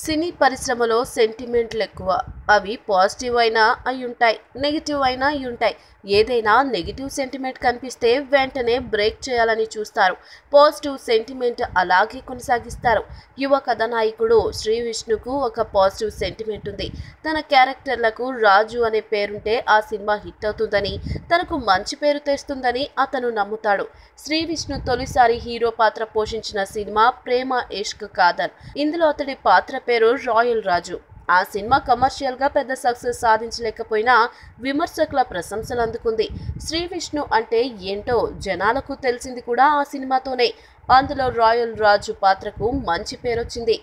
సినీ పరిశ్రమలో సెంటిమెంట్లు ఎక్కువ. అవి పాజిటివ్ అయినా అయ్యుంటాయి, నెగిటివ్ అయినా అయ్యుంటాయి. ఏదైనా నెగిటివ్ సెంటిమెంట్ కనిపిస్తే వెంటనే బ్రేక్ చేయాలని చూస్తారు. పాజిటివ్ సెంటిమెంట్ అలాగే కొనసాగిస్తారు. యువ కథానాయకుడు శ్రీ విష్ణుకు ఒక పాజిటివ్ సెంటిమెంట్ ఉంది. తన క్యారెక్టర్లకు రాజు అనే పేరుంటే ఆ సినిమా హిట్ అవుతుందని, తనకు మంచి పేరు తెస్తుందని అతను నమ్ముతాడు. శ్రీ విష్ణు తొలిసారి హీరో పాత్ర పోషించిన సినిమా ప్రేమ ఇష్క్ కాదల్. ఇందులో అతడి పాత్ర పేరు రాయల్ రాజు. ఆ సినిమా కమర్షియల్ గా పెద్ద సక్సెస్ సాధించలేకపోయినా విమర్శకుల ప్రశంసలు అందుకుంది. శ్రీ విష్ణు అంటే ఏంటో జనాలకు తెలిసింది కూడా ఆ సినిమాతోనే. అందులో రాయల్ రాజు పాత్రకు మంచి పేరొచ్చింది.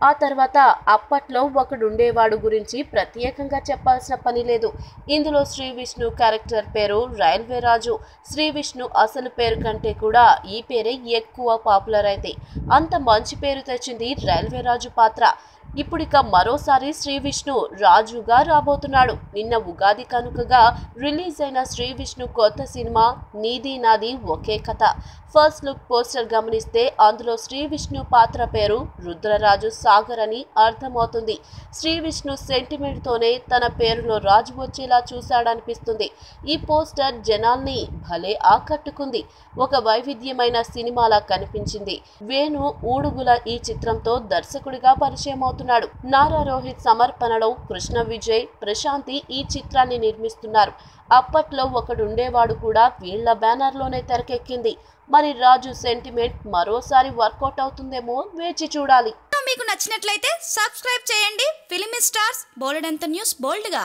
ఆ తర్వాత అప్పట్లో ఒకడుండేవాడు గురించి ప్రత్యేకంగా చెప్పాల్సిన పని లేదు. ఇందులో శ్రీ విష్ణు క్యారెక్టర్ పేరు రైల్వే రాజు. శ్రీ విష్ణు అసలు పేరు కంటే కూడా ఈ పేరే ఎక్కువ పాపులర్ అయింది. అంత మంచి పేరు తెచ్చింది రైల్వే రాజు పాత్ర. ఇప్పుడిక మరోసారి శ్రీ విష్ణు రాజుగా రాబోతున్నాడు. నిన్న ఉగాది కనుకగా రిలీజ్ అయిన శ్రీ విష్ణు కొత్త సినిమా నీది నాది ఒకే కథ. ఫస్ట్ లుక్ పోస్టర్ గమనిస్తే అందులో శ్రీ విష్ణు పాత్ర పేరు రుద్రరాజు సాగర్ అని అర్థమవుతుంది. శ్రీ విష్ణు సెంటిమెంట్ తోనే తన పేరులో రాజు వచ్చేలా చూశాడనిపిస్తుంది. ఈ పోస్టర్ జనాల్ని భలే ఆకట్టుకుంది. ఒక వైవిధ్యమైన సినిమాలా కనిపించింది. వేణు ఊడుగుల ఈ చిత్రంతో దర్శకుడిగా పరిచయం అవుతున్నాడు. నారా రోహిత్ సమర్పణలో కృష్ణ విజయ్, ప్రశాంతి ఈ చిత్రాన్ని నిర్మిస్తున్నారు. అప్పట్లో ఒకడుండేవాడు కూడా వీళ్ల బ్యానర్లోనే తెరకెక్కింది. మరి రాజు సెంటిమెంట్ మరోసారి వర్కౌట్ అవుతుందేమో వేచి చూడాలి. మీకు నచ్చినట్లయితే సబ్స్క్రైబ్ చేయండి. ఫిలిమి స్టార్స్ బోలెడంత న్యూస్ బోల్డ్గా.